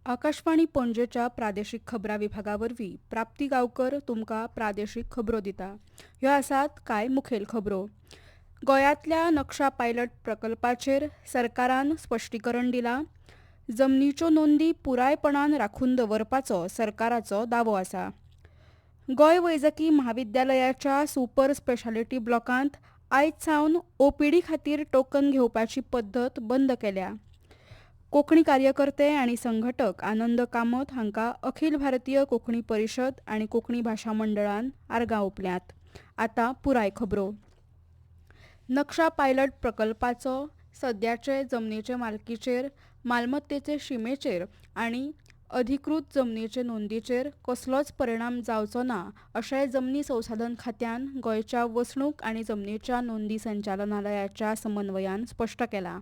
आकाशवाणी पणजेच्या प्रादेशीक खबरां विभागावरवीं प्राप्ती गांवकर तुमकां प्रादेशीक खबरो दिता. ह्यो आसात कांय मुखेल खबरो. गोंयांतल्या नक्षा पायलट प्रकल्पाचेर सरकारान स्पश्टीकरण दिलां. जमनीच्यो नोंदी पुरायपणान राखून दवरपाचो सरकाराचो दावो आसा. गोंय वैजकी महाविद्यालयाच्या सुपर स्पेशालिटी ब्लॉकांत आयज सावन ओपीडी खातीर टोकन घेवपाची पद्दत बंद केल्या. कोंकणी कार्यकर्ते आनी संघटक आनंद कामत हांकां अखिल भारतीय कोंकणी परिशद आनी कोंकणी भाशा मंडळान आर्गां ओंपल्यांत. आतां पुराय खबरो. नक्षा पायलट प्रकल्पाचो सद्याचे जमनीचे मालकीचेर, मालमत्तेचे शिमेचेर आनी अधिकृत जमनीचे नोंदीचेर कसलोच परिणाम जावचो ना अशें जमनी संसाधन खात्यान गोंयच्या वसणूक आनी जमनीच्या नोंदी संचालनालयाच्या समन्वयान स्पश्ट केलां.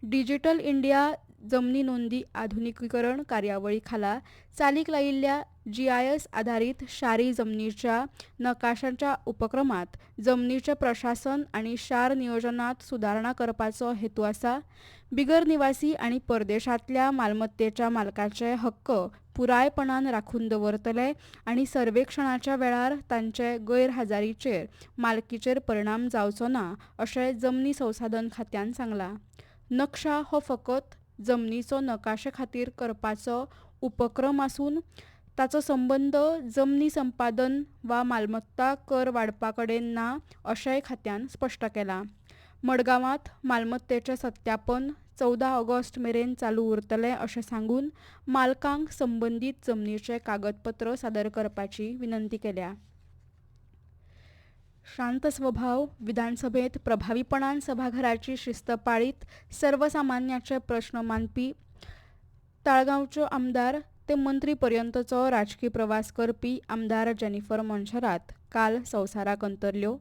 डिजिटल इंडिया जमनी नोंदी आधुनिकीकरण कार्यावळी खाला चालीक लायिल्ल्या GIS आधारीत शारी जमनीच्या नकाशाच्या उपक्रमात जमनीचे प्रशासन आनी शार नियोजनात सुदारणा करपाचो हेतू आसा. बिगर निवासी आनी परदेशांतल्या मालमत्तेच्या मालकाचे हक्क पुरायपणान राखून दवरतले आनी सर्वेक्षणाच्या वेळार तांचे गैरहजेरीचेर मालकीचेर परिणाम जावचो ना अशें जमनी संसाधन खात्यान सांगलां. नक्षा हो फकत जमनीचो नकाशे खातीर करपाचो उपक्रम आसून ताचो संबंद जमनी संपादन वा मालमत्ता कर वाडपा कडेन ना अशेंय खात्यान स्पश्ट केलां. मडगांवांत मालमत्तेचें सत्यापन 14 ऑगस्ट मेरेन चालू उरतलें अशें सांगून मालकांक संबंदीत जमनीचे कागदपत्र सादर करपाची विनंती केल्या. शांत स्वभाव विधानसभेत प्रभावीपणान सभाघराची शिस्त पाळीत सर्वसामान्याचे प्रश्न मांडपी ताळगांवच्यो आमदार ते मंत्री पर्यंतचो राजकीय प्रवास करपी आमदार जेनिफर मोन्सेरात काल संवसाराक अंतरल्यो.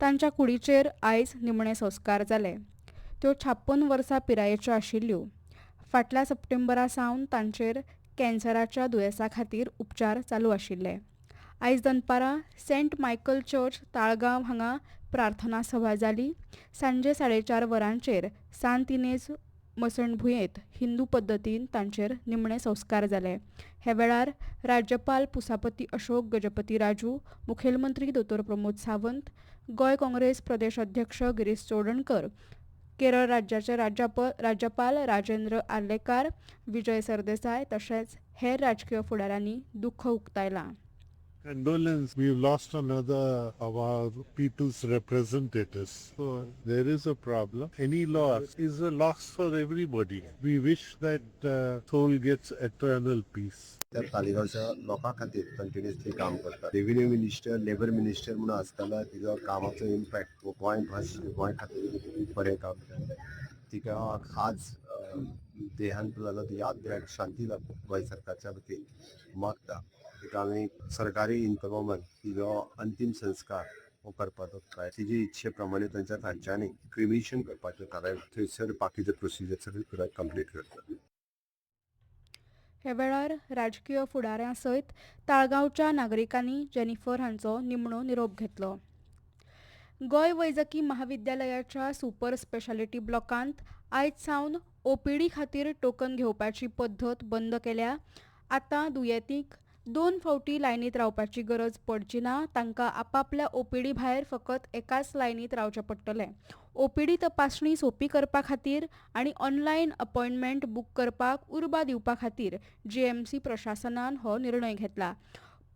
तांच्या कुडीचेर आयज निमणे संस्कार जाले. त्यो 56 वर्सां पिरायेच्यो आशिल्ल्यो. फाटल्या सप्टेंबरा सावन तांचेर कॅन्सराच्या दुयेंसा खातीर उपचार चालू आशिल्ले. आयज दनपारां सेंट मायकल चर्च ताळगांव हांगा प्रार्थना सभा जाली. सांजे 4:30 वरांचेर सांत इनेज मसणभुंयेंत हिंदू पद्दतीन तांचेर निमणे संस्कार जाले. हे वेळार राज्यपाल पुसापती अशोक गजपती राजू, मुखेलमंत्री दोतोर प्रमोद सावंत, गोंय काँग्रेस प्रदेश अध्यक्ष गिरीश चोडणकर, केरळ राज्याचे राज्यपाल राजेंद्र आर्लेकार, विजय सरदेसाय तशेंच हेर राजकीय फुडाऱ्यांनी दुख्ख उक्तायलां. Condolence, we've lost another of our people's representatives. So there is a problem. Any loss is a loss for everybody. We wish that soul gets eternal peace. त्या तालिगांवच्या लोकां खातीर कंटिन्युअसली काम करता. रेव्हेन्यू मिनिस्टर, लेबर मिनिस्टर म्हणून आसतना तिजो कामाचो impact Goa खातीर बरें काम केलें. तिका आज देहांत जालो ती आत्म्याक शांती लाभो गोंय सरकारच्या वतीन मागता. तिका आमी सरकारी इंतजामान तिजो अंतीम संस्कार हो करपाचो ट्राय तिजे इच्छे प्रमाणे तांच्या राज्यांनी क्रिमिशन करपाचें कारण थंयसर बाकीचे प्रोसिजर सगळे पुराय कंप्लीट करता. हे वेळार राजकीय फुडाऱ्यां सयत ताळगांवच्या नागरिकांनी जेनिफर हांचो निमणो निरोप घेतलो. गोंय वैजकी महाविद्यालयाच्या सुपर स्पेशालिटी ब्लॉकांत आयज सावन ओपीडी खातीर टोकन घेवपाची पद्दत बंद केल्या. आतां दुयेंतींक 2 फावटी लायनीत रावपाची गरज पडची ना. तांकां आपापल्या ओपीडी भायर फकत एकाच लायनीत रावचें पडटलें. ओपीडी तपासणी सोंपी करपा खातीर आनी ऑनलायन अपॉयंटमेंट बूक करपाक उर्बा दिवपा खातीर GMC प्रशासनान हो निर्णय घेतला.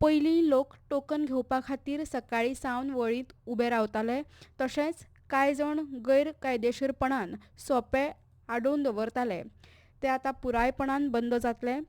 पयलीं लोक टोकन घेवपा खातीर सकाळीं सावन वळींत उबे रावताले. तशेंच कांय जाण गैरकायदेशीरपणान सोंपे आडोवन दवरताले. ते आतां पुरायपणान बंद जातले.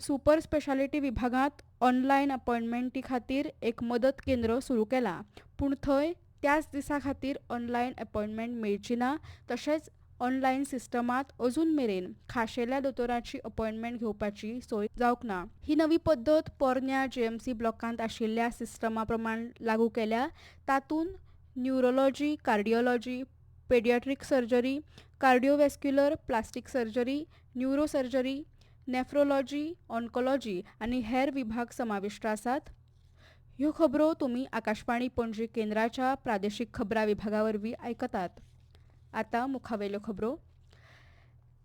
सुपर स्पेशालिटी विभागांत ऑनलायन अपॉयंटमेंटी खातीर एक मदत केंद्र सुरू केलां. पूण थंय त्याच दिसा खातीर ऑनलायन अपॉयंटमेंट मेळची ना. तशेंच ऑनलायन सिस्टमांत अजून मेरेन खाशेल्या दोतोराची अपॉयंटमेंट घेवपाची सोय जावंक ना. ही नवी पद्दत पोरन्या GMC ब्लॉकांत आशिल्ल्या सिस्टमा प्रमाण लागू केल्या. तातूंत neurology, cardiology, paediatric surgery, cardiovascular, plastic surgery, neuro surgery, nephrology, oncology आनी हेर विभाग समाविष्ट आसात. ह्यो खबरो तुमी आकाशवाणी पणजी केंद्राच्या प्रादेशीक खबरां विभागा वरवीं आयकतात. आतां मुखावेल्यो खबरो.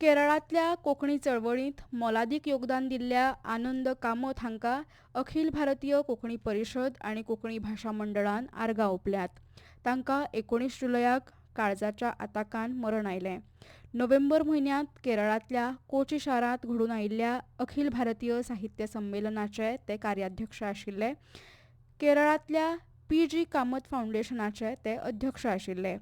केरळातल्या कोंकणी चळवळींत मोलादीक योगदान दिल्ल्या आनंद कामत हांकां अखिल भारतीय कोंकणी परिशद आनी कोंकणी भाशा मंडळान आर्गां ओंपल्यात. तांकां 19 जुलयाक काळजाच्या आताकान मरण आयलें. नोव्हेंबर म्हयन्यांत केरळांतल्या कोची शारांत घडून आयिल्ल्या अखिल भारतीय साहित्य संमेलनाचे ते कार्याध्यक्ष आशिल्ले. केरळांतल्या PG कामत फावंडेशनाचे ते अध्यक्ष आशिल्ले.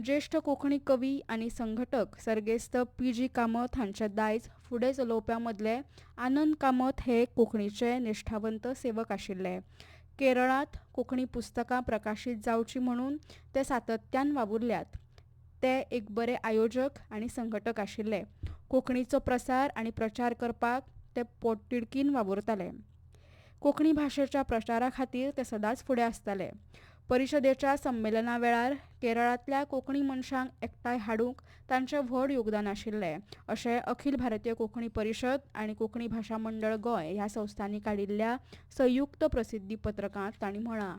ज्येश्ठ कोंकणी कवी आनी संघटक सर्गेस्त PG कामत हांचे दायज फुडें चलोवप्यां मदले आनंद कामत हे कोंकणीचे निश्ठावंत सेवक आशिल्ले. केरळांत कोंकणी पुस्तकां प्रकाशीत जावचीं म्हणून ते सातत्यान वावुरल्यात. ते एक बरे आयोजक आनी संघटक आशिल्ले. कोंकणीचो प्रसार आनी प्रचार करपाक ते पोटतिडकीन वावुरताले. कोंकणी भाशेच्या प्रचारा खातीर ते सदांच फुडें आसताले. परिशदेच्या संमेलना वेळार केरळांतल्या कोंकणी मनशांक एकठांय हाडूंक तांचें व्हड योगदान आशिल्लें अशें अखिल भारतीय कोंकणी परिशद आनी कोंकणी भाशा मंडळ गोंय ह्या संस्थांनी काडिल्ल्या संयुक्त प्रसिद्धी पत्रकांत तांणी म्हळां.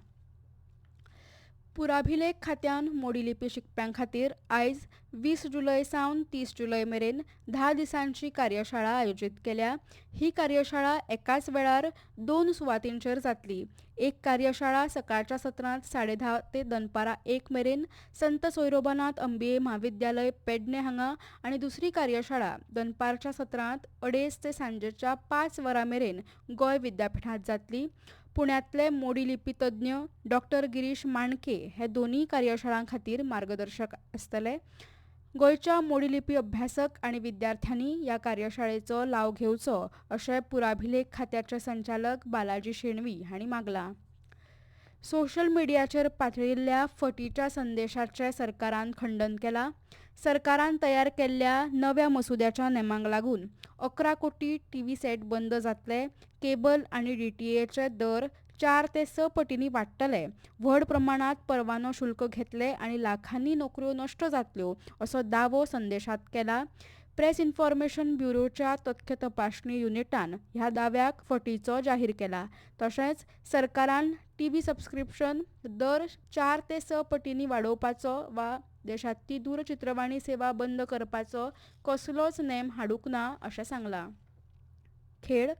पुराभिलेख खात्यान मोडी लिपी शिकप्यां खातीर आयज 20 जुलय सावन 30 जुलय मेरेन 10 दिसांची कार्यशाळा आयोजीत केल्या. ही कार्यशाळा एकाच वेळार 2 सुवातींचेर जातली. एक कार्यशाळा सकाळच्या सत्रांत 10:30 ते दनपारां 1 मेरेन संत सोयरोबानाथ अंबिये म्हाविद्यालय पेडणे हांगा आनी दुसरी कार्यशाळा दनपारच्या सत्रांत 2:30 ते सांजेच्या 5 वरां मेरेन गोंय विद्यापीठांत जातली. पुण्यांतले मोडी लिपी तज्ञ डॉ. गिरीश माणके हे दोनूय कार्यशाळां खातीर मार्गदर्शक आसतले. गोंयच्या मोडी लिपी अभ्यासक आनी विद्यार्थ्यांनी ह्या कार्यशाळेचो लाव घेवचो अशें पुराभिलेख खात्याचे संचालक बालाजी शेणवी हांणी मागलां. सोशल मिडियाचेर पातळिल्ल्या फटीच्या संदेशाचें सरकारान खंडन केलां. सरकारान तयार केल्ल्या नव्या मसुद्याच्या नेमांक लागून 11 कोटी टीव्ही सेट बंद जातले. केबल आनी DTAचे दर 4 ते 6 पटींनी वाडटले. व्हड प्रमाणांत परवानो शुल्क घेतले आनी लाखांनी नोकऱ्यो नश्ट जातल्यो असो दावो संदेशांत केला. प्रेस इन्फॉर्मेशन ब्युरोच्या तथ्य तपासणी युनिटान ह्या दाव्याक फटीचो जाहीर केला. तशेंच सरकारान टीव्ही सबस्क्रिप्शन दर 4 ते 6 पटींनी वाडोवपाचो वा देशांतली दूरचित्रवाणी सेवा बंद करपाचो कसलोच नेम हाडूंक ना अशें सांगलां. खेळ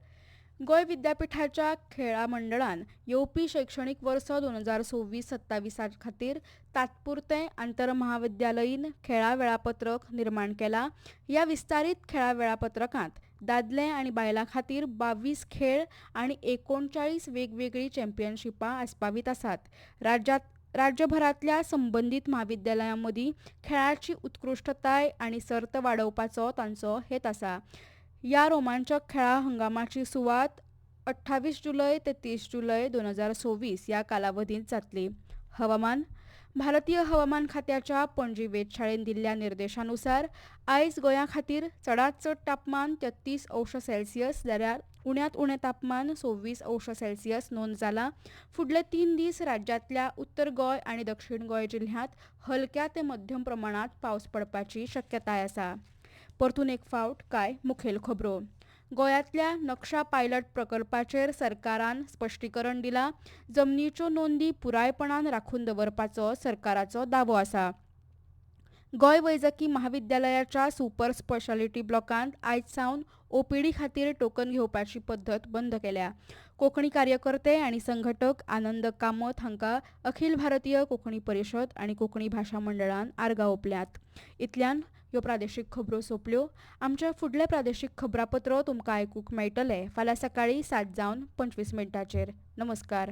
गोंय विद्यापीठाच्या खेळा मंडळान येवपी शैक्षणीक वर्स 2026-27 खातीर तात्पुरतें आंतरमहाविद्यालयीन खेळा वेळापत्रक निर्माण केलां. ह्या विस्तारीत खेळा वेळापत्रकांत दादले आनी बायलां खातीर 22 खेळ आनी 39 वेगवेगळी चॅम्पियनशिपां आस्पावीत आसात. राज्यभरांतल्या संबंदीत म्हाविद्यालयां मदीं खेळाची उत्कृश्टताय आनी सर्त वाडोवपाचो तांचो हेत आसा. ह्या रोमांचक खेळा हंगामाची सुवात 28 जुलय ते 30 जुलय 2026 ह्या कालावधींत जातली. हवामान भारतीय हवामान खात्याच्या पणजी वेधशाळेन दिल्ल्या निर्देशानुसार आयज गोंया खातीर चडांत चड तापमान 33°C जाल्यार उण्यांत उणें तापमान 26°C नोंद जालां. फुडले 3 दीस राज्यांतल्या उत्तर गोंय आनी दक्षिण गोंय जिल्ह्यांत हलक्या ते मध्यम प्रमाणांत पावस पडपाची शक्यताय आसा. परतून एक फावट कांय मुखेल खबरो. गोंयांतल्या नक्षा पायलट प्रकल्पाचेर सरकारान स्पश्टीकरण दिलां. जमनीच्यो नोंदी पुरायपणान राखून दवरपाचो सरकाराचो दावो आसा. गोंय वैजकी महाविद्यालयाच्या सुपर स्पेशालिटी ब्लॉकांत आयज सावन OPD खातीर टोकन घेवपाची पद्दत बंद केल्या. कोंकणी कार्यकर्ते आनी संघटक आनंद कामत हांकां अखिल भारतीय कोंकणी परिशद आनी कोंकणी भाशा मंडळान आर्गां ओंपल्यात. इतल्यान ह्यो प्रादेशीक खबरो सोंपल्यो. आमचे फुडले प्रादेशीक खबरापत्र तुमकां आयकूंक मेळटले फाल्यां सकाळीं 7:25 नमस्कार.